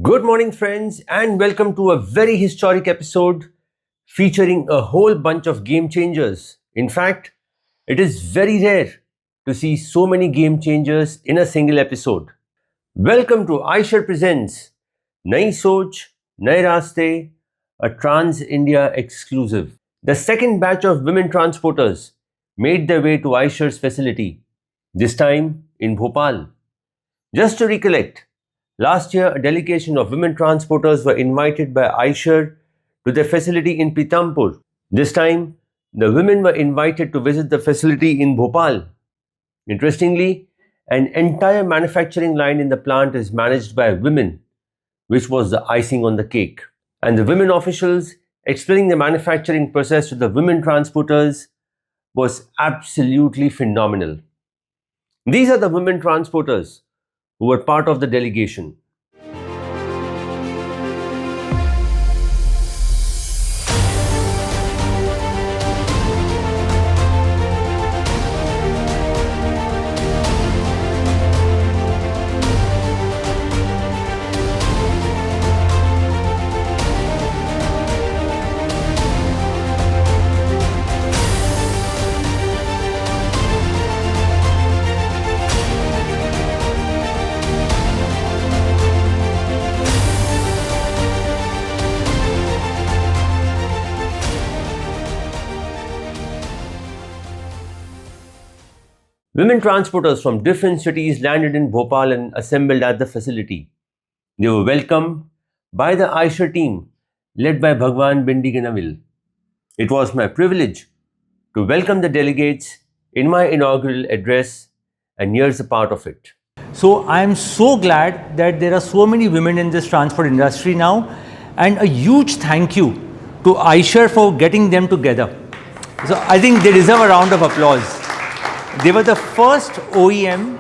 Good morning, friends, and welcome to a very historic episode featuring a whole bunch of game changers. In fact, it is very rare to see so many game changers in a single episode. Welcome to iShare Presents Nai Soch, Nai Raste, a Trans India exclusive. The second batch of women transporters made their way to iShare's facility, this time in Bhopal. Just to recollect, last year, a delegation of women transporters were invited by Aishar to their facility in Pitampur. This time, the women were invited to visit the facility in Bhopal. Interestingly, an entire manufacturing line in the plant is managed by women, which was the icing on the cake. And the women officials explaining the manufacturing process to the women transporters was absolutely phenomenal. These are the women transporters who were part of the delegation. Women transporters from different cities landed in Bhopal and assembled at the facility. They were welcomed by the Aishar team led by Bhagwan Bindi Ganavil. It was my privilege to welcome the delegates in my inaugural address, and here's a part of it. So I am so glad that there are so many women in this transport industry now, and a huge thank you to Aishar for getting them together. So I think they deserve a round of applause. They were the first OEM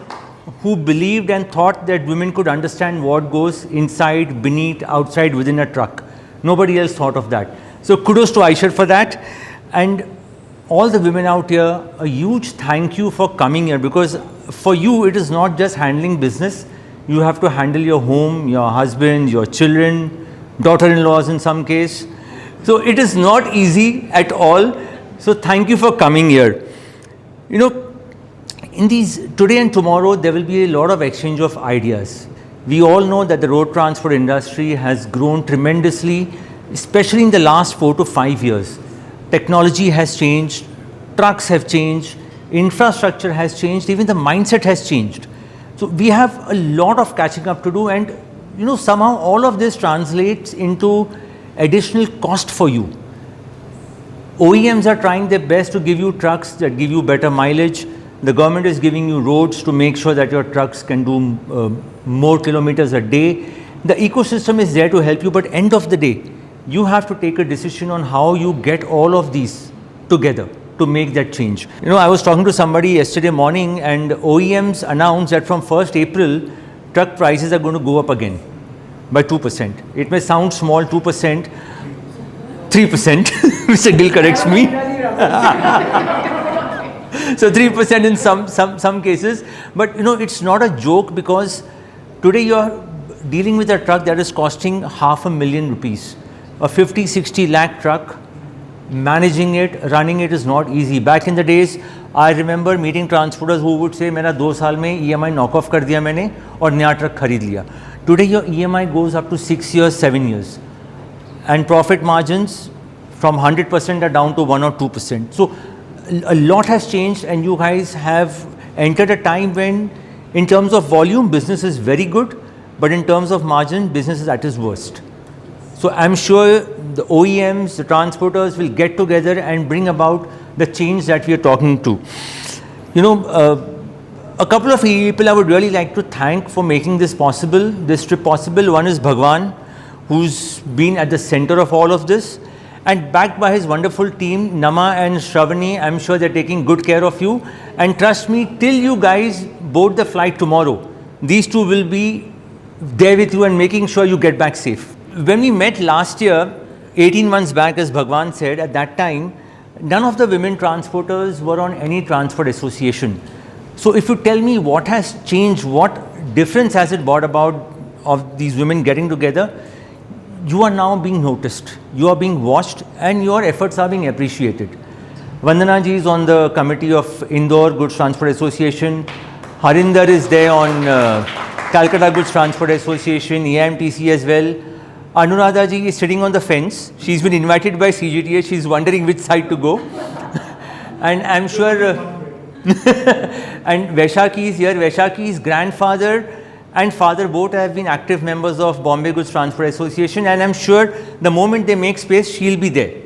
who believed and thought that women could understand what goes inside, beneath, outside, within a truck. Nobody else thought of that. So kudos to Aishar for that. And all the women out here, a huge thank you for coming here, because for you it is not just handling business. You have to handle your home, your husband, your children, daughter-in-laws in some case. So it is not easy at all. So thank you for coming here. You know, in these today and tomorrow, there will be a lot of exchange of ideas. We all know that the road transport industry has grown tremendously, especially in the last 4 to 5 years. Technology has changed, trucks have changed, infrastructure has changed, even the mindset has changed. So we have a lot of catching up to do, and somehow all of this translates into additional cost for you. OEMs are trying their best to give you trucks that give you better mileage. The government is giving you roads to make sure that your trucks can do more kilometers a day. The ecosystem is there to help you, but end of the day, you have to take a decision on how you get all of these together to make that change. I was talking to somebody yesterday morning, and OEMs announced that from 1st April, truck prices are going to go up again by 2%. It may sound small, 2%, 3%, Mr. Gill corrects me. So 3% in some cases, but it's not a joke, because today you are dealing with a truck that is costing ₹500,000 rupees. A 50-60 lakh truck, managing it, running it is not easy. Back in the days, I remember meeting transporters who would say, मेरा 2 साल में EMI knock off कर दिया मैंने और नया truck खरीद लिया. Today your EMI goes up to 6 years, 7 years, and profit margins from 100% are down to 1 or 2%. So a lot has changed, and you guys have entered a time when, in terms of volume, business is very good, but in terms of margin, business is at its worst. So I'm sure the OEMs, the transporters will get together and bring about the change that we are talking to. A couple of people I would really like to thank for making this trip possible. One is Bhagwan, who's been at the center of all of this, and backed by his wonderful team, Nama and Shravani. I'm sure they're taking good care of you. And trust me, till you guys board the flight tomorrow, these two will be there with you and making sure you get back safe. When we met last year, 18 months back, as Bhagwan said, at that time, none of the women transporters were on any transport association. So if you tell me what has changed, what difference has it brought about of these women getting together, you are now being noticed, you are being watched, and your efforts are being appreciated. Vandana ji is on the committee of Indore Goods Transport Association. Harinder is there on Calcutta Goods Transport Association, AIMTC as well. Anuradha ji is sitting on the fence. She's been invited by CGTA. She's wondering which side to go. And I'm sure, and Vaishaki is here. Vaishaki's grandfather and father both have been active members of Bombay Goods Transport Association, and I'm sure the moment they make space, she'll be there.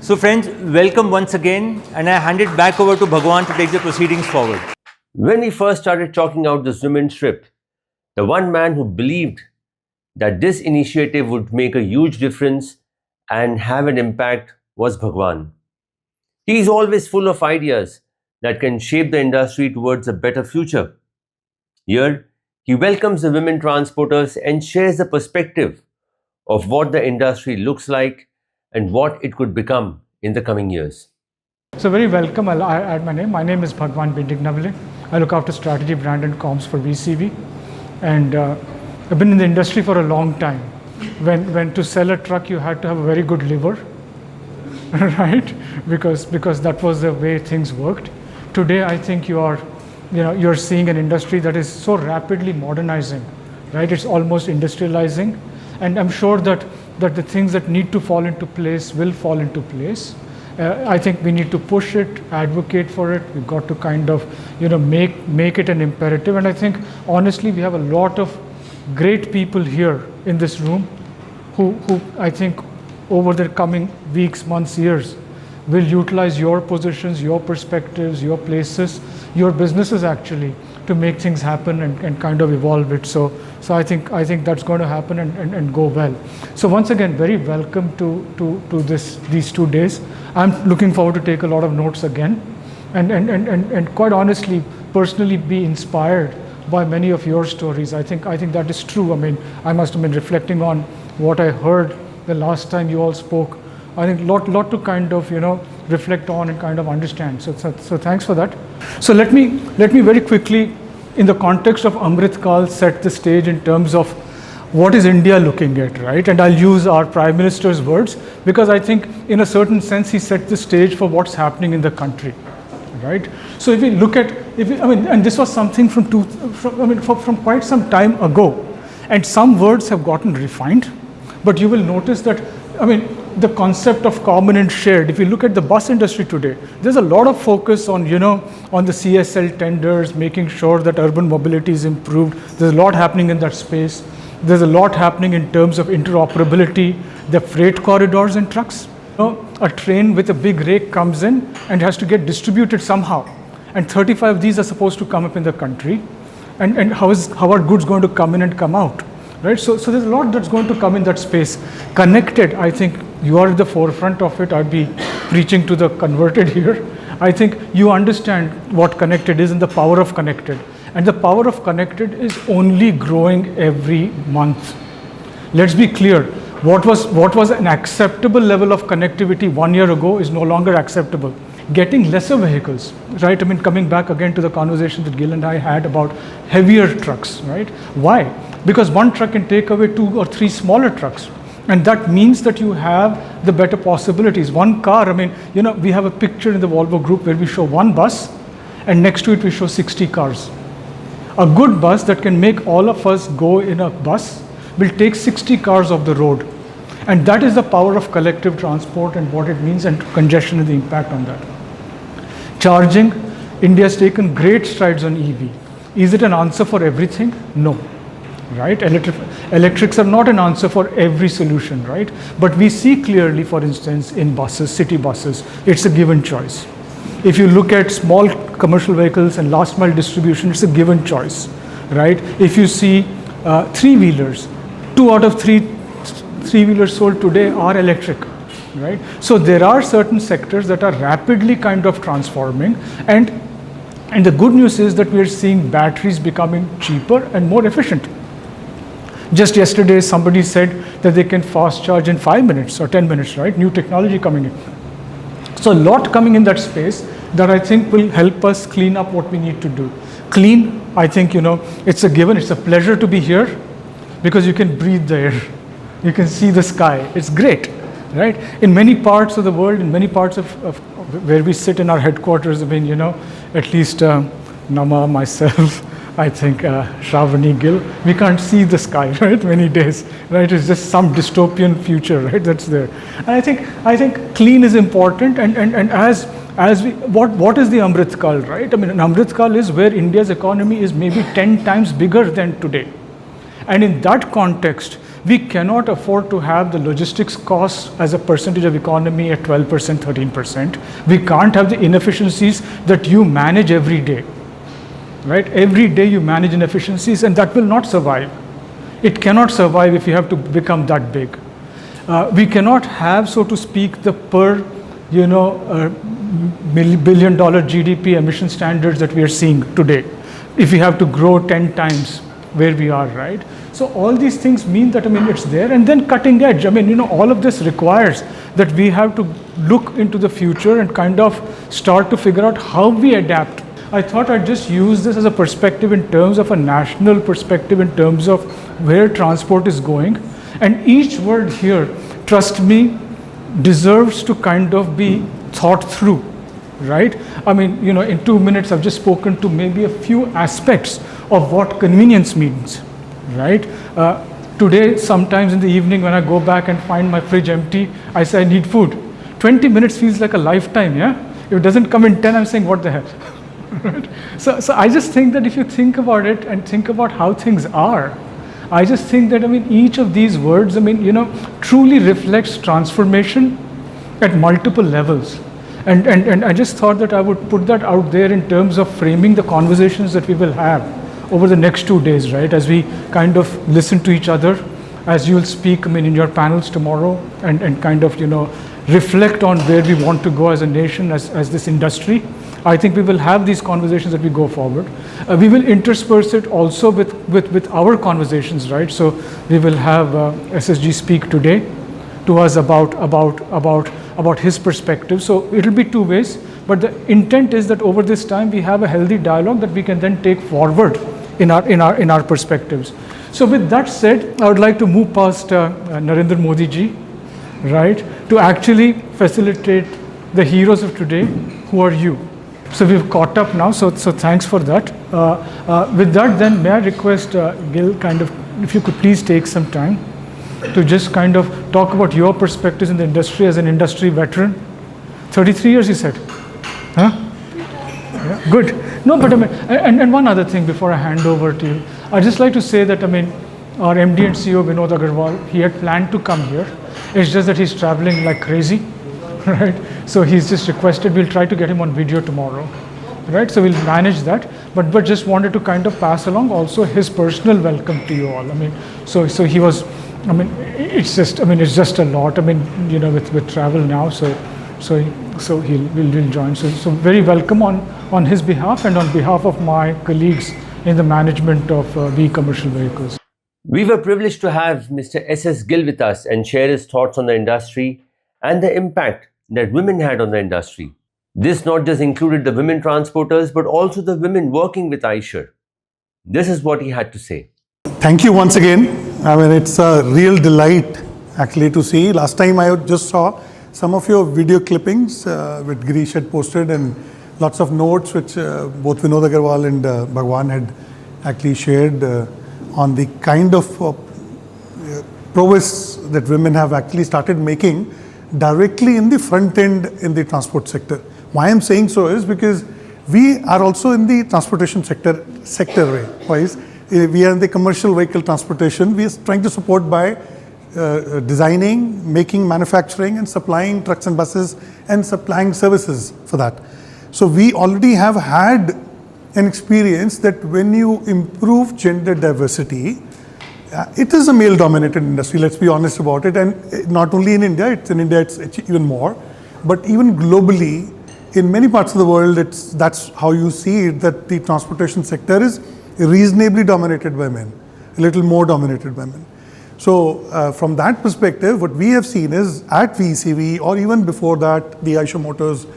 So friends, welcome once again, and I hand it back over to Bhagwan to take the proceedings forward. When we first started chalking out this women's trip, the one man who believed that this initiative would make a huge difference and have an impact was Bhagwan. He is always full of ideas that can shape the industry towards a better future. Here, he welcomes the women transporters and shares the perspective of what the industry looks like and what it could become in the coming years. So very welcome. I'll add my name. My name is Bhagwan Bindignavale. I look after strategy, brand and comms for VCV. And I've been in the industry for a long time. When to sell a truck, you had to have a very good liver, right? Because that was the way things worked. Today, I think you're seeing an industry that is so rapidly modernizing, right? It's almost industrializing. And I'm sure that the things that need to fall into place will fall into place. I think we need to push it, advocate for it. We've got to kind of, make it an imperative. And I think, honestly, we have a lot of great people here in this room who I think over the coming weeks, months, years, will utilize your positions, your perspectives, your places, your businesses actually, to make things happen and kind of evolve it. So I think that's going to happen and go well. So once again, very welcome to these 2 days. I'm looking forward to take a lot of notes again, and quite honestly, personally be inspired by many of your stories. I think that is true. I mean, I must have been reflecting on what I heard the last time you all spoke. I think lot to kind of reflect on and kind of understand. So thanks for that. So let me very quickly, in the context of Amrit Kaal, set the stage in terms of what is India looking at, right? And I'll use our Prime Minister's words, because I think in a certain sense he set the stage for what's happening in the country, right? So if we look at, and this was something from quite some time ago, and some words have gotten refined, but you will notice that, the concept of common and shared, if you look at the bus industry today, there's a lot of focus on, on the CSL tenders, making sure that urban mobility is improved. There's a lot happening in that space. There's a lot happening in terms of interoperability, the freight corridors and trucks. A train with a big rake comes in and has to get distributed somehow. And 35 of these are supposed to come up in the country. And how are goods going to come in and come out? Right? So there's a lot that's going to come in that space. Connected, I think you are at the forefront of it. I'd be preaching to the converted here. I think you understand what connected is and the power of connected. And the power of connected is only growing every month. Let's be clear. What was an acceptable level of connectivity 1 year ago is no longer acceptable. Getting lesser vehicles, right? Coming back again to the conversation that Gil and I had about heavier trucks, right? Why? Because one truck can take away 2 or 3 smaller trucks. And that means that you have the better possibilities. One car, we have a picture in the Volvo group where we show one bus and next to it we show 60 cars. A good bus that can make all of us go in a bus will take 60 cars off the road. And that is the power of collective transport and what it means, and congestion and the impact on that. Charging, India has taken great strides on EV. Is it an answer for everything? No. Right? Electrics are not an answer for every solution, right? But we see clearly, for instance, in buses, city buses, it's a given choice. If you look at small commercial vehicles and last mile distribution, it's a given choice, right? If you see 3-wheelers, 2 out of 3 3-wheelers sold today are electric, right? So there are certain sectors that are rapidly kind of transforming, and the good news is that we are seeing batteries becoming cheaper and more efficient. Just yesterday, somebody said that they can fast charge in 5 minutes or 10 minutes, right? New technology coming in. So a lot coming in that space that I think will help us clean up what we need to do. Clean, I think, it's a given. It's a pleasure to be here. because you can breathe the air, you can see the sky. It's great, right? In many parts of the world, in many parts of where we sit in our headquarters, I mean, you know, at least Nama, myself, I think Shravani, Gill, we can't see the sky, right? Many days, right? It's just some dystopian future, right? That's there. And I think clean is important. And as we, what is the Amrit Kal, right? I mean, an Amrit Kal is where India's economy is maybe 10 times bigger than today. And in that context, we cannot afford to have the logistics costs as a percentage of economy at 12%, 13%. We can't have the inefficiencies that you manage every day. Right? Every day you manage inefficiencies, and that will not survive. It cannot survive if you have to become that big. We cannot have, so to speak, the per, you know, billion dollar GDP emission standards that we are seeing today, if we have to grow 10 times where we are, right? So all these things mean that, I mean, it's there. And then cutting edge, I mean, you know, all of this requires that we have to look into the future and kind of start to figure out how we adapt. I thought I'd just use this as a perspective in terms of a national perspective, in terms of where transport is going. And each word here, trust me, deserves to kind of be thought through, right? I mean, you know, in 2 minutes, I've just spoken to maybe a few aspects of what convenience means, right? Today, sometimes in the evening when I go back and find my fridge empty, I say I need food. 20 minutes feels like a lifetime, yeah? If it doesn't come in 10, I'm saying, what the hell? Right? So I just think that if you think about it and think about how things are, I just think that, I mean, each of these words, I mean, you know, truly reflects transformation at multiple levels. And I just thought that I would put that out there in terms of framing the conversations that we will have over the next 2 days, right? As we kind of listen to each other, as you'll speak, I mean, in your panels tomorrow, and kind of, you know, reflect on where we want to go as a nation, as this industry. I think we will have these conversations as we go forward. We will intersperse it also with our conversations, right? So we will have SSG speak today to us about his perspective. So it'll be 2 ways, but the intent is that over this time we have a healthy dialogue that we can then take forward in our perspectives. So with that said, I would like to move past Narendra Modi ji, right, to actually facilitate the heroes of today, who are you. So we've caught up now, so thanks for that. With that, then may I request Gil, kind of, if you could please take some time to just kind of talk about your perspectives in the industry as an industry veteran. 33 years, you said? Huh? Yeah, good. No, but I mean, and one other thing before I hand over to you, I'd just like to say that, I mean, our MD and CEO, Vinod Agarwal, he had planned to come here. It's just that he's traveling like crazy, right? So he's just requested, we'll try to get him on video tomorrow, right? So we'll manage that, but just wanted to kind of pass along also his personal welcome to you all. I mean, so he was, I mean, it's just a lot. I mean, you know, with travel now, so he'll join. So very welcome on his behalf and on behalf of my colleagues in the management of VE Commercial Vehicles. We were privileged to have Mr. S.S. Gill with us and share his thoughts on the industry and the impact that women had on the industry. This not just included the women transporters, but also the women working with Eicher. This is what he had to say. Thank you once again. I mean, it's a real delight actually to see. Last time I just saw some of your video clippings which Girish had posted, and lots of notes which both Vinod Agarwal and Bhagwan had actually shared on the kind of prowess that women have actually started making directly in the front end in the transport sector. Why I'm saying so is because we are also in the transportation sector wise. We are in the commercial vehicle transportation. We are trying to support by designing, making, manufacturing and supplying trucks and buses and supplying services for that. So we already have had an experience that when you improve gender diversity, it is a male-dominated industry, let's be honest about it, and not only in India, it's even more, but even globally, in many parts of the world, that's how you see it, that the transportation sector is reasonably dominated by men, a little more dominated by men. So from that perspective, what we have seen is at VECV, or even before that, the Eicher Motors,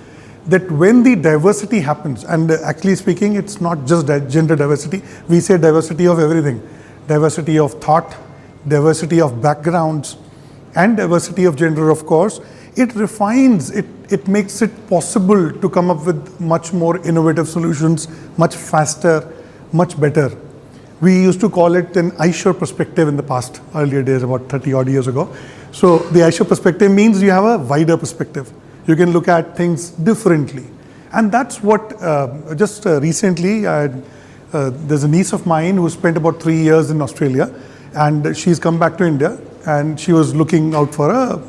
that when the diversity happens, and actually speaking, it's not just gender diversity, we say diversity of everything. Diversity of thought, diversity of backgrounds, and diversity of gender, of course, it refines, it makes it possible to come up with much more innovative solutions, much faster, much better. We used to call it an iSure perspective in the past, earlier days, about 30 odd years ago. So the iSure perspective means you have a wider perspective. You can look at things differently. And that's what, just recently, there's a niece of mine who spent about 3 years in Australia, and she's come back to India, and she was looking out for a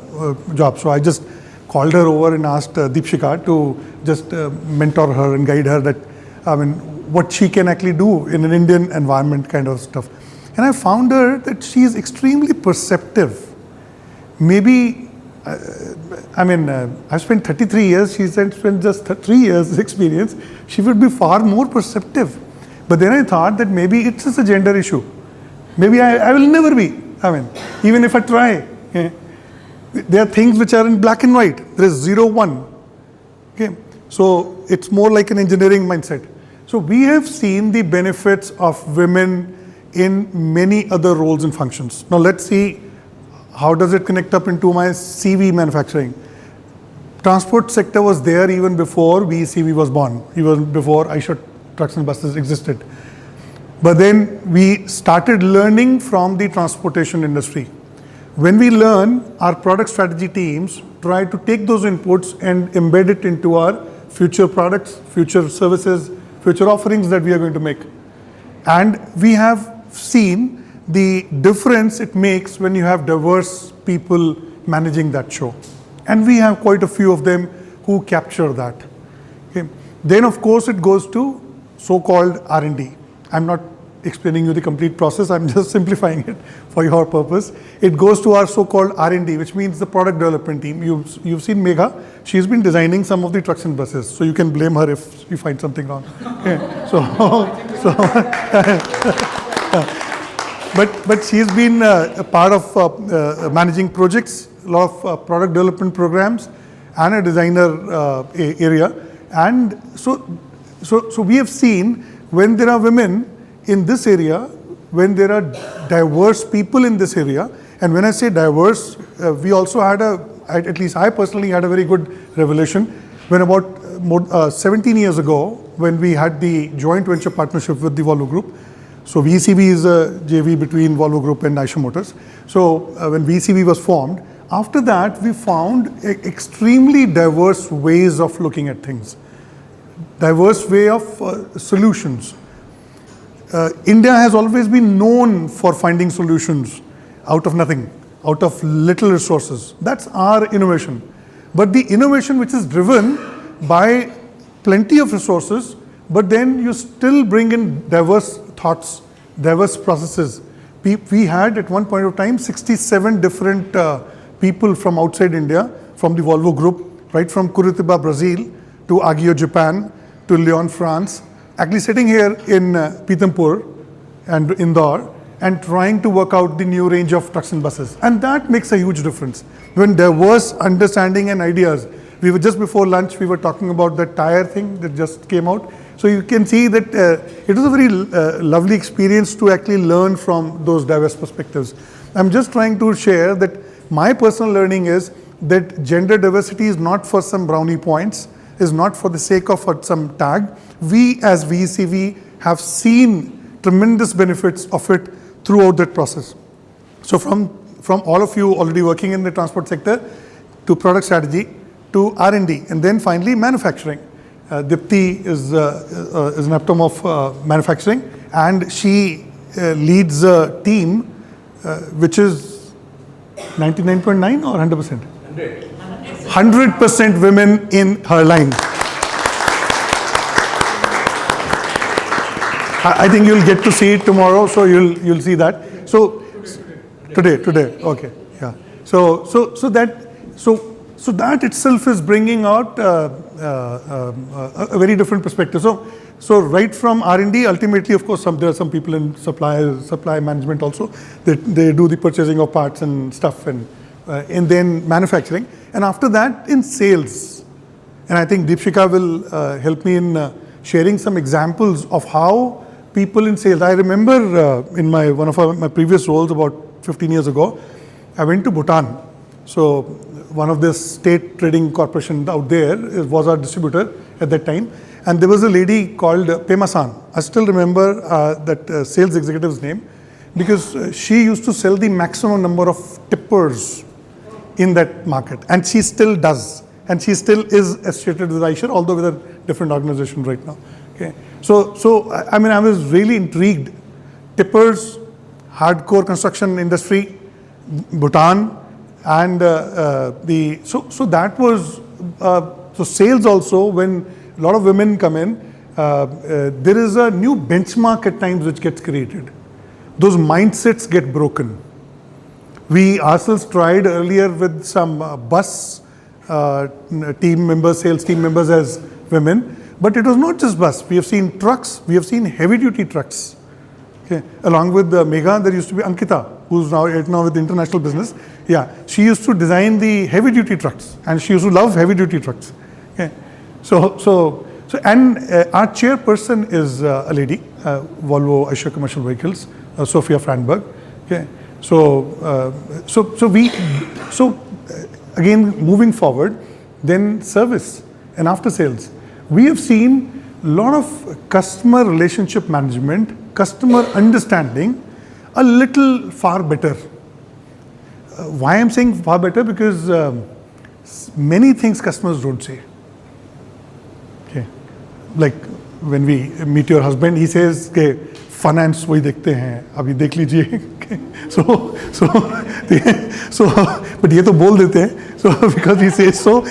job. So I just called her over and asked Deepshika to just mentor her and guide her that, what she can actually do in an Indian environment kind of stuff. And I found her that she is extremely perceptive. Maybe, I've spent 33 years, she said spent just 3 years experience, she would be far more perceptive. But then I thought that maybe it's just a gender issue. Maybe I will never be, even if I try. There are things which are in black and white, there is 0, 1. Okay, so it's more like an engineering mindset. So we have seen the benefits of women in many other roles and functions. Now let's see how does it connect up into my CV manufacturing. Transport sector was there even before VECV was born, even before iSure trucks and buses existed. But then we started learning from the transportation industry. When we learn, our product strategy teams try to take those inputs and embed it into our future products, future services, future offerings that we are going to make. And we have seen the difference it makes when you have diverse people managing that show. And we have quite a few of them who capture that. Okay. Then of course it goes to so-called R&D. I'm not explaining you the complete process, I'm just simplifying it for your purpose. It goes to our so-called R&D, which means the product development team. You've seen Megha, she's been designing some of the trucks and buses, so you can blame her if you find something wrong. Okay. But she's been a part of managing projects, a lot of product development programs, and a designer area. And so we have seen when there are women in this area, when there are diverse people in this area, and when I say diverse, we also had at least I personally had a very good revelation when about 17 years ago, when we had the joint venture partnership with the Volvo Group. So VECV is a JV between Volvo Group and Eicher Motors. So when VECV was formed, after that we found extremely diverse ways of looking at things, diverse way of solutions. India has always been known for finding solutions out of nothing, out of little resources. That's our innovation. But the innovation which is driven by plenty of resources, but then you still bring in diverse thoughts, diverse processes. We had at one point of time 67 different people from outside India, from the Volvo Group, right from Curitiba, Brazil, to Agio, Japan, to Lyon, France, actually sitting here in Pithampur and Indore and trying to work out the new range of trucks and buses. And that makes a huge difference. When diverse understanding and ideas, we were just before lunch, we were talking about the tire thing that just came out. So you can see that it was a very lovely experience to actually learn from those diverse perspectives. I'm just trying to share that my personal learning is that gender diversity is not for some brownie points, is not for the sake of some tag. We as VECV have seen tremendous benefits of it throughout that process. So from all of you already working in the transport sector, to product strategy, to R&D, and then finally manufacturing. Dipti is an epitome of manufacturing, and she leads a team which is 99.9 or 100%? 100% women in her line. I think you'll get to see it tomorrow, so you'll see that. So today, okay, yeah. So that itself is bringing out a very different perspective. So right from R&D, ultimately, of course, there are some people in supply management also. They do the purchasing of parts and stuff, and then manufacturing, and after that in sales. And I think Deepshika will help me in sharing some examples of how people in sales. I remember in one of my previous roles about 15 years ago, I went to Bhutan. So one of the state trading corporation out there was our distributor at that time. And there was a lady called Pema San. I still remember that sales executive's name because she used to sell the maximum number of tippers in that market. And she still does. And she still is associated with Eicher, although with a different organization right now. Okay. So I mean, I was really intrigued. Tippers, hardcore construction industry, Bhutan, and so that was so sales also. When a lot of women come in, there is a new benchmark at times which gets created. Those mindsets get broken. We ourselves tried earlier with some bus team members, sales team members as women, but it was not just bus. We have seen trucks, we have seen heavy duty trucks. Okay. Along with Megha, there used to be Ankita, who's now with international business. Yeah, she used to design the heavy duty trucks, and she used to love heavy duty trucks. Okay. So and our chairperson is a lady, Volvo Eicher Commercial Vehicles, Sophia Franberg. Okay. So again, moving forward, then service and after sales. We have seen a lot of customer relationship management, customer understanding, a little far better. Why I'm saying far better? Because many things customers don't say. Okay. Like when we meet your husband, he says, "Okay, finance वही देखते हैं, अभी देख लीजिए." So, but ये तो बोल देते हैं. So because he says so,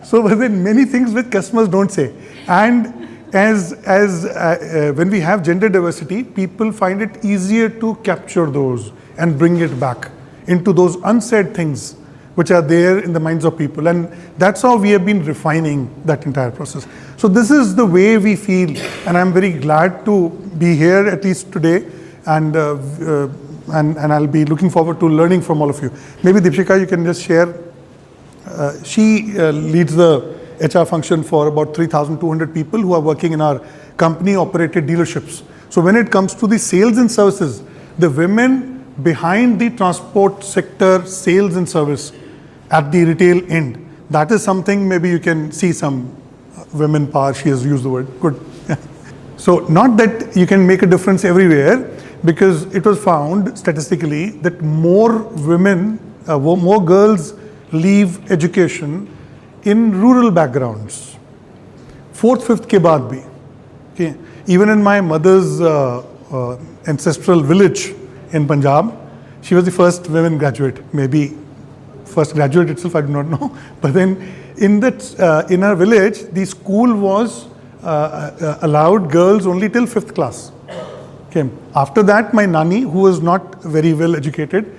so but then many things which customers don't say. And as when we have gender diversity, people find it easier to capture those and bring it back into those unsaid things which are there in the minds of people. And that's how we have been refining that entire process. So this is the way we feel, and I'm very glad to be here at least today, and I'll be looking forward to learning from all of you. Maybe Deepshika, you can just share. She leads the HR function for about 3,200 people who are working in our company-operated dealerships. So when it comes to the sales and services, the women behind the transport sector sales and service at the retail end, that is something maybe you can see some women power. She has used the word. Good. So not that you can make a difference everywhere, because it was found statistically that more women, more girls leave education in rural backgrounds. 4th, 5th ke baad bhi. Okay. Even in my mother's ancestral village in Punjab, she was the first women graduate, maybe first graduate itself, I do not know. But then in that, in our village, the school was allowed girls only till 5th class. Okay. After that, my nani, who was not very well educated,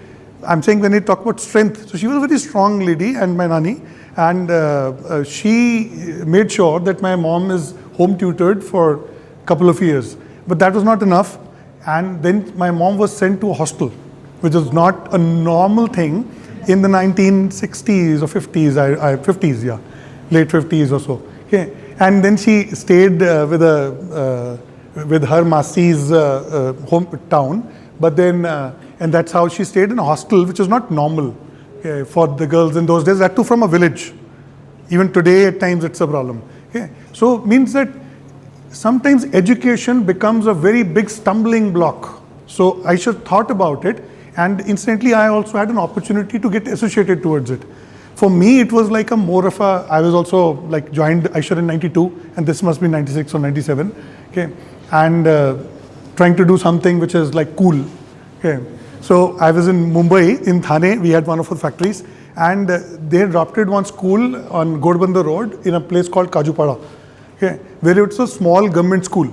I'm saying when we talk about strength, so she was a very strong lady, and my nani, and she made sure that my mom is home tutored for a couple of years. But that was not enough, and then my mom was sent to a hostel, which was not a normal thing in the 1960s or 50s, 50s, yeah, late 50s or so. Okay. And then she stayed with her Masi's hometown, but then, and that's how she stayed in a hostel, which is not normal for the girls in those days, that too from a village. Even today, at times, it's a problem. Okay. So, means that sometimes education becomes a very big stumbling block. So, I should thought about it, and incidentally, I also had an opportunity to get associated towards it. For me, it was like a more of a, I was also like joined Eicher in 92, and this must be 96 or 97, okay, and trying to do something which is like cool, okay. So I was in Mumbai, in Thane, we had one of our factories, and they had adopted one school on Godbandha Road in a place called Kajupada, okay, where it's a small government school.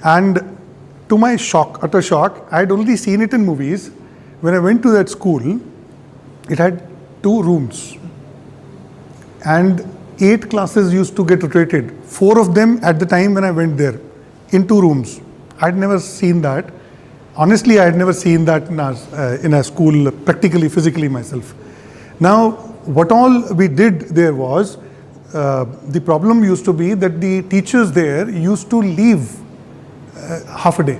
And to my shock, utter shock, I had only seen it in movies. When I went to that school, it had 2 rooms, and 8 classes used to get rotated. 4 of them at the time when I went there, in 2 rooms. I'd never seen that. Honestly, I had never seen that in a school, practically, physically myself. Now, what all we did there was, the problem used to be that the teachers there used to leave half a day.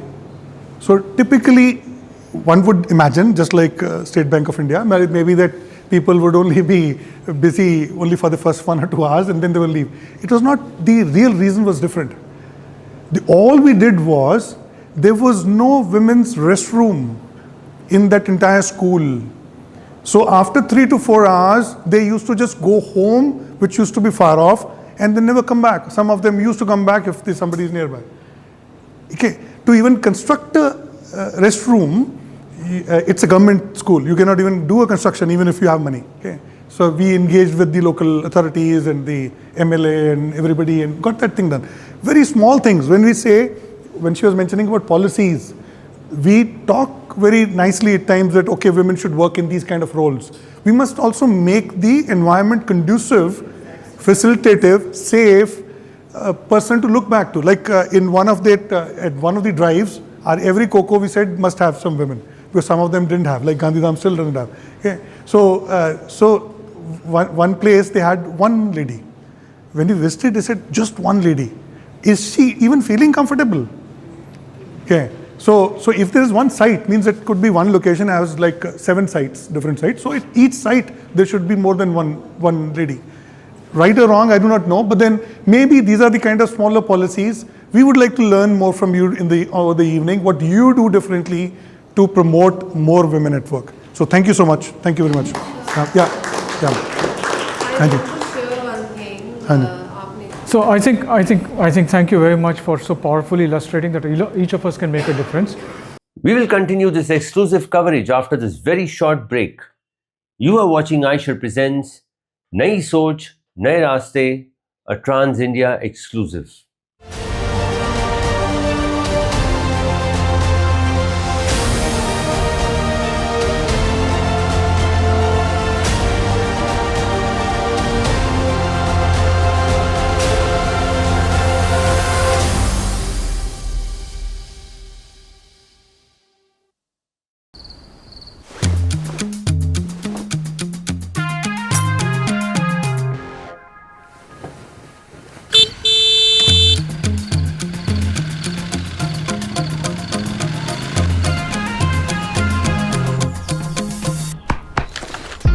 So typically, one would imagine, just like State Bank of India, maybe that people would only be busy only for the first 1 or 2 hours and then they will leave. It was not, the real reason was different. All we did was, there was no women's restroom in that entire school. So after 3 to 4 hours, they used to just go home, which used to be far off, and then never come back. Some of them used to come back if somebody is nearby. Okay, to even construct a restroom, it's a government school. You cannot even do a construction even if you have money. Okay, so we engaged with the local authorities and the MLA and everybody and got that thing done. Very small things. When she was mentioning about policies, we talk very nicely at times that, okay, women should work in these kind of roles. We must also make the environment conducive, facilitative, safe, person to look back to. Like in one of at one of the drives, every COCO we said must have some women, because some of them didn't have, like Gandhidham still doesn't have. Okay. So one place they had one lady. When we visited, they said just one lady. Is she even feeling comfortable? Okay. So if there is one site, means it could be one location has like 7 sites, different sites. So at each site there should be more than one lady. Right or wrong, I do not know. But then maybe these are the kind of smaller policies. We would like to learn more from you over the evening, what you do differently to promote more women at work. So thank you so much. Thank you very much. Yeah. Thank you. I want to share one thing. So I think thank you very much for so powerfully illustrating that each of us can make a difference. We will continue this exclusive coverage after this very short break. You are watching Aisha Presents Nayi Soch, Naye Raaste, a Trans India exclusive.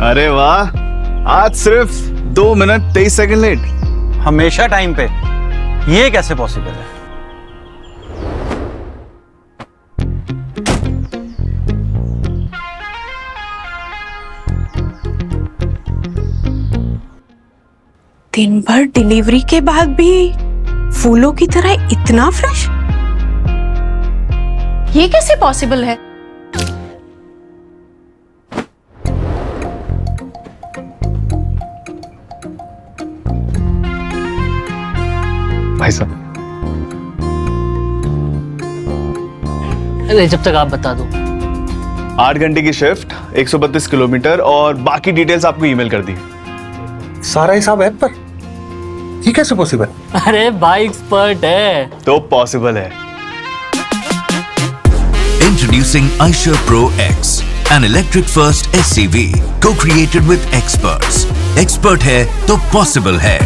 अरे वाह, आज सिर्फ 2 minute 23 second late. हमेशा time पे, ये कैसे possible है? दिन भर डिलीवरी के बाद भी फूलों की तरह इतना फ्रेश, ये कैसे पॉसिबल है? भाई साहब, अरे जब तक आप बता दो। 8 घंटे की शिफ्ट, 132 किलोमीटर और बाकी डिटेल्स आपको ईमेल कर दी। सारा हिसाब ऐप पर, ये कैसे पॉसिबल? अरे भाई एक्सपर्ट है तो पॉसिबल है। Introducing Aisha Pro X, an electric first SCV co-created with experts. Expert है तो possible है।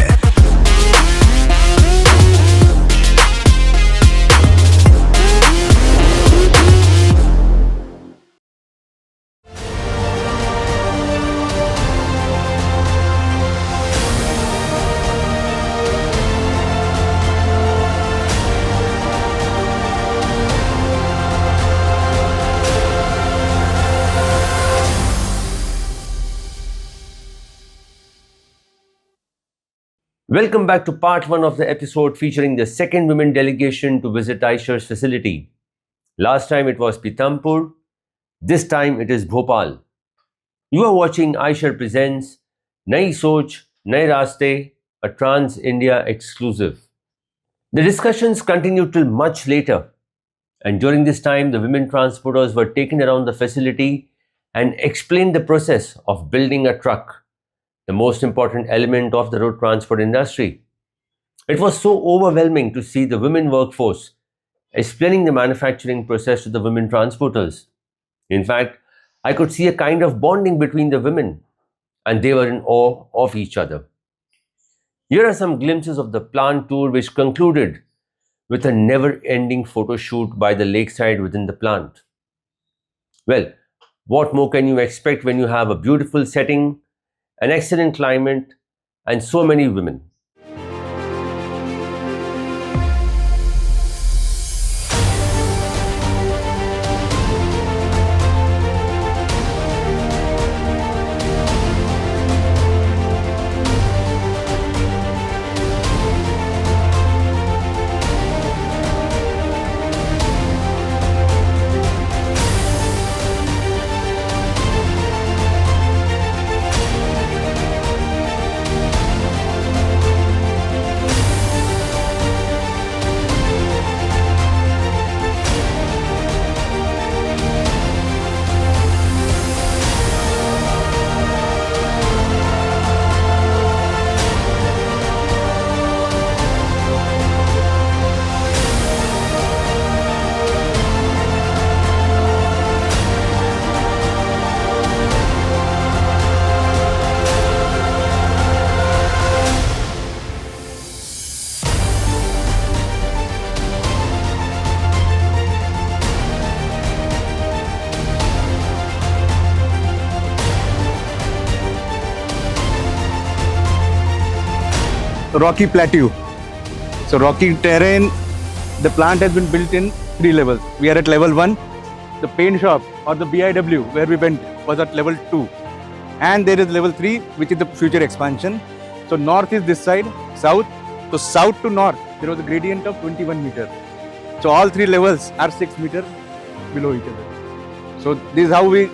Welcome back to part 1 of the episode featuring the second women delegation to visit Aisha's facility. Last time it was Pithampur, this time it is Bhopal. You are watching Aisha Presents Nayi Soch, Naye Raaste, a Trans India exclusive. The discussions continued till much later, and during this time the women transporters were taken around the facility and explained the process of building a truck, the most important element of the road transport industry. It was so overwhelming to see the women workforce explaining the manufacturing process to the women transporters. In fact, I could see a kind of bonding between the women, and they were in awe of each other. Here are some glimpses of the plant tour, which concluded with a never-ending photo shoot by the lakeside within the plant. Well, what more can you expect when you have a beautiful setting, an excellent climate, and so many women? Rocky plateau. So rocky terrain, the plant has been built in 3 levels. We are at level 1. The paint shop or the BIW where we went was at level 2. And there is level 3, which is the future expansion. So north is this side, south. So south to north, there was a gradient of 21 meters. So all 3 levels are 6 meters below each other. So this is how we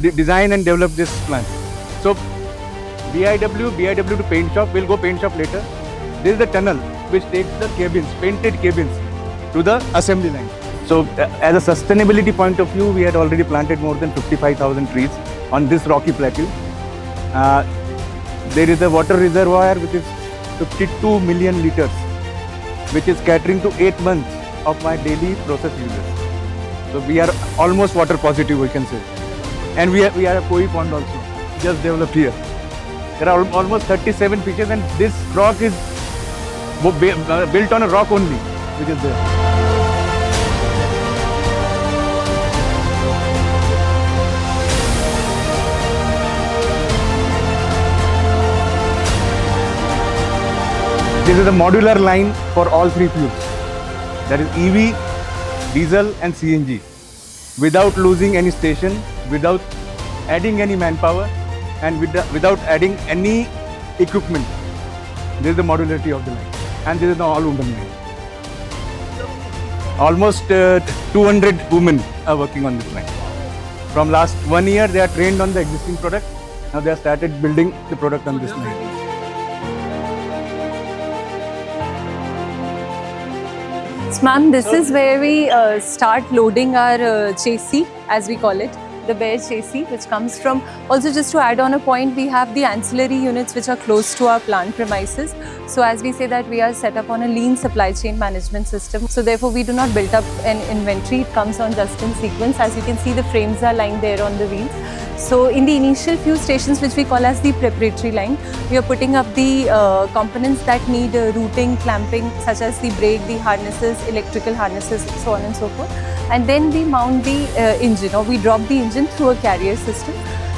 design and develop this plant. So BIW to paint shop, we'll go paint shop later. This is the tunnel which takes the cabins, painted cabins to the assembly line. So as a sustainability point of view, we had already planted more than 55,000 trees on this rocky plateau. There is a water reservoir which is 52 million liters, which is catering to 8 months of my daily process uses. So we are almost water positive, we can say. And we are a koi pond also, just developed here. There are almost 37 fishes, and this rock is built on a rock only, which is there. This is a modular line for all 3 fuels. That is EV, diesel and CNG. Without losing any station, without adding any manpower, and without adding any equipment. This is the modularity of the line. And this is the all-women line. Almost 200 women are working on this line. From last 1 year, they are trained on the existing product. Now they have started building the product on this line. Ma'am, this is where we start loading our chassis, as we call it, the bare chassis, which comes from, also just to add on a point, we have the ancillary units which are close to our plant premises. So as we say that we are set up on a lean supply chain management system. So therefore we do not build up an inventory, it comes on just in sequence. As you can see, the frames are lying there on the wheels. So in the initial few stations, which we call as the preparatory line, we are putting up the components that need routing, clamping, such as the brake, the harnesses, electrical harnesses, so on and so forth. And then we mount the engine, or we drop the engine through a carrier system.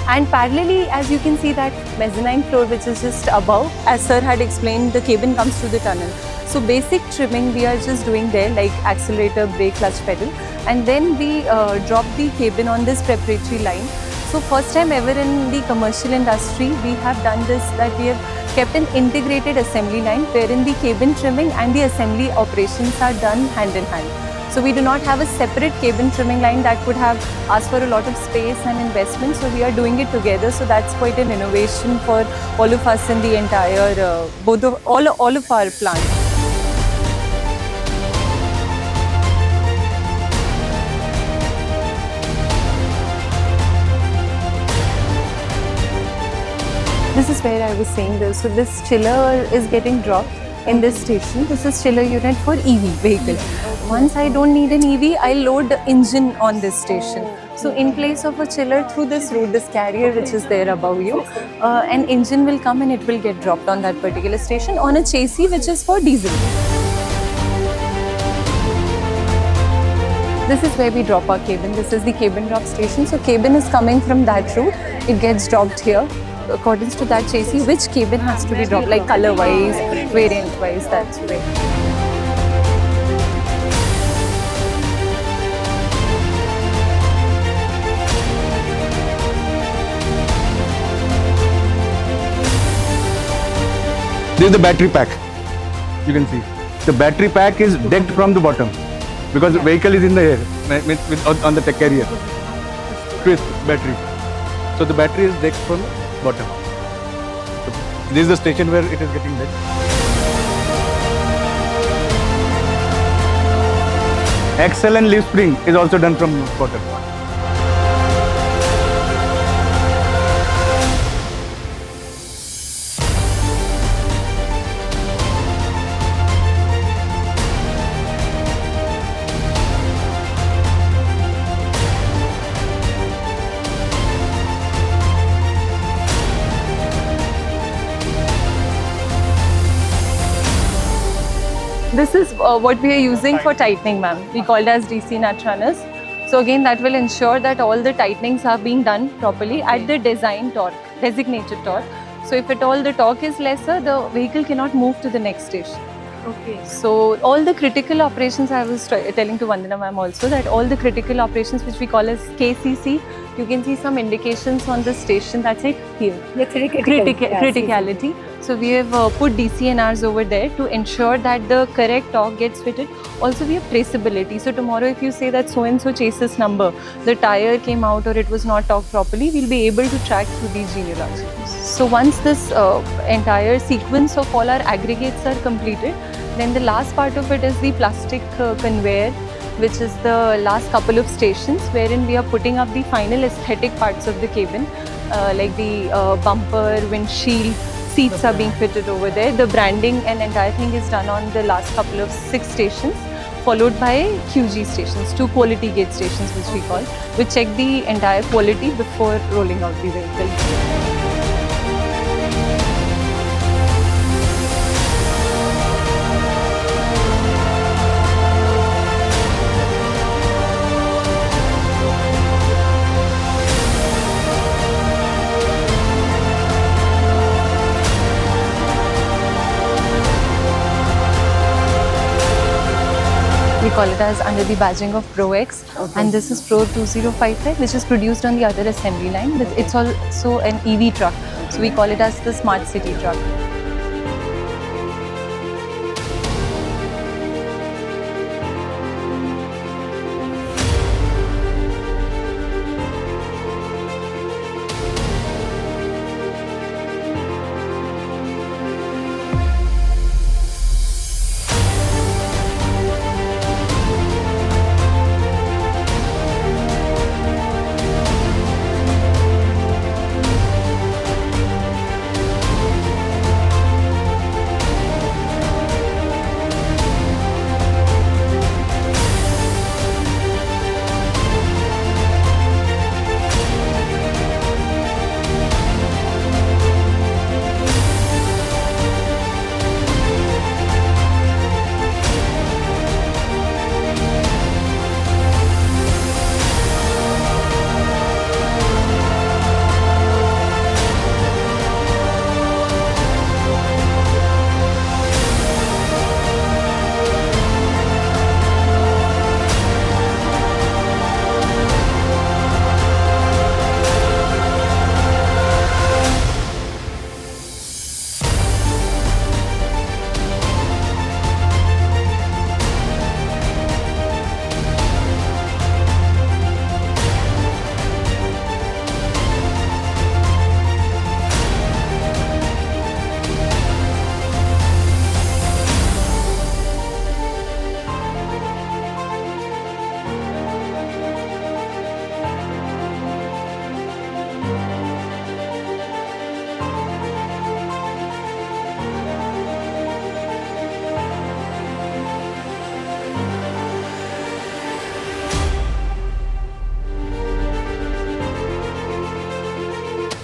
And parallelly, as you can see, that mezzanine floor which is just above, as sir had explained, the cabin comes through the tunnel. So basic trimming we are just doing there, like accelerator, brake, clutch, pedal. And then we drop the cabin on this preparatory line. So first time ever in the commercial industry, we have done this, that we have kept an integrated assembly line wherein the cabin trimming and the assembly operations are done hand in hand. So we do not have a separate cabin trimming line that would have asked for a lot of space and investment. So we are doing it together. So that's quite an innovation for all of us in the entire, all of our plants. This is where I was saying this. So this chiller is getting dropped in this station. This is chiller unit for EV vehicle. Once I don't need an EV, I load the engine on this station. So in place of a chiller, through this route, this carrier which is there above you, an engine will come and it will get dropped on that particular station on a chassis which is for diesel. This is where we drop our cabin. This is the cabin drop station. So cabin is coming from that route. It gets dropped here. According to that chassis, which cabin has to be dropped, like color-wise, variant-wise, that's way. This is the battery pack. You can see. The battery pack is decked from the bottom because the vehicle is in the air on the tech carrier. Twist battery. So the battery is decked from the bottom. So this is the station where it is getting decked. Axle and leaf spring is also done from bottom. This is what we are using for tightening, ma'am. We call it as DC nut runners. So again, that will ensure that all the tightenings are being done properly at the design torque, designated torque. So if at all the torque is lesser, the vehicle cannot move to the next station. Okay. So all the critical operations, I was telling to Vandana ma'am also, that all the critical operations which we call as KCC, you can see some indications on the station, that's it here. Criticality. So we have put DCNRs over there to ensure that the correct torque gets fitted. Also we have traceability. So tomorrow if you say that so-and-so chases number, the tire came out or it was not torqued properly, we'll be able to track through these genealogies. So once this entire sequence of all our aggregates are completed, then the last part of it is the plastic conveyor, which is the last couple of stations wherein we are putting up the final aesthetic parts of the cabin, like the bumper, windshield, seats are being fitted over there. The branding and entire thing is done on the last couple of 6 stations, followed by QG stations, 2 quality gauge stations which we call, which check the entire quality before rolling out the vehicle. We call it as under the badging of Pro X, and this is Pro 2055, which is produced on the other assembly line. But it's also an EV truck, so we call it as the Smart City truck.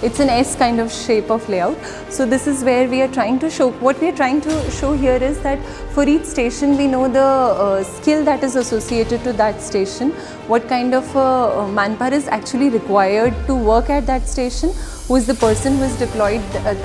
It's an S kind of shape of layout. So this is where we are trying to show, what we are trying to show here is that for each station we know the skill that is associated to that station, what kind of manpower is actually required to work at that station, who is the person who is deployed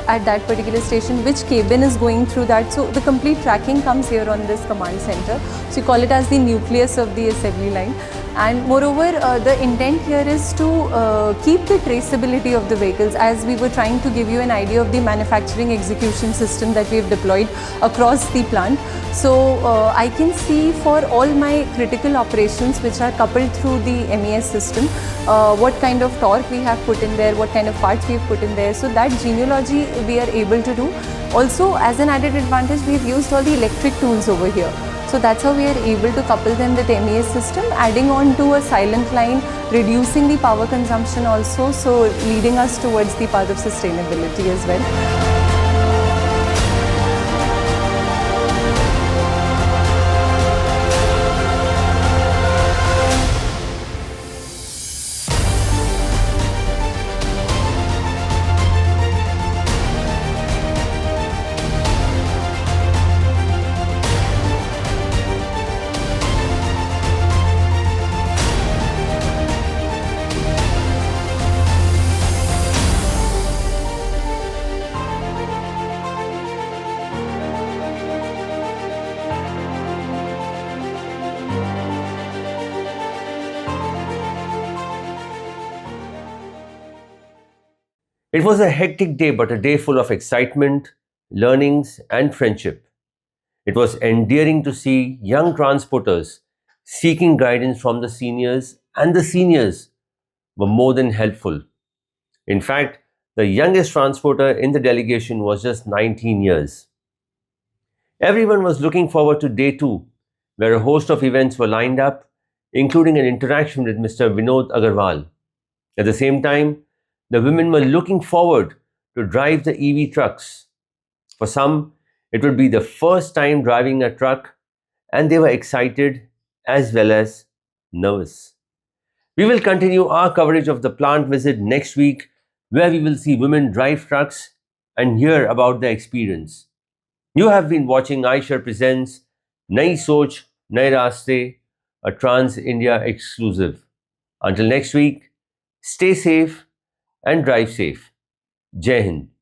at that particular station, which cabin is going through that. So the complete tracking comes here on this command center. So you call it as the nucleus of the assembly line. And moreover, the intent here is to keep the traceability of the vehicles, as we were trying to give you an idea of the manufacturing execution system that we have deployed across the plant. So I can see for all my critical operations which are coupled through the MES system, what kind of torque we have put in there, what kind of parts we have put in there. So that genealogy we are able to do. Also, as an added advantage, we have used all the electric tools over here. So that's how we are able to couple them with MES system, adding on to a silent line, reducing the power consumption also, so leading us towards the path of sustainability as well. It was a hectic day, but a day full of excitement, learnings, and friendship. It was endearing to see young transporters seeking guidance from the seniors, and the seniors were more than helpful. In fact, the youngest transporter in the delegation was just 19 years. Everyone was looking forward to day 2, where a host of events were lined up, including an interaction with Mr. Vinod Agarwal. At the same time, the women were looking forward to drive the EV trucks. For some, it would be the first time driving a truck, and they were excited as well as nervous. We will continue our coverage of the plant visit next week, where we will see women drive trucks and hear about their experience. You have been watching Aisha Presents Nai Soch, Nai Raste, a Trans India exclusive. Until next week, stay safe and drive safe. Jai Hind.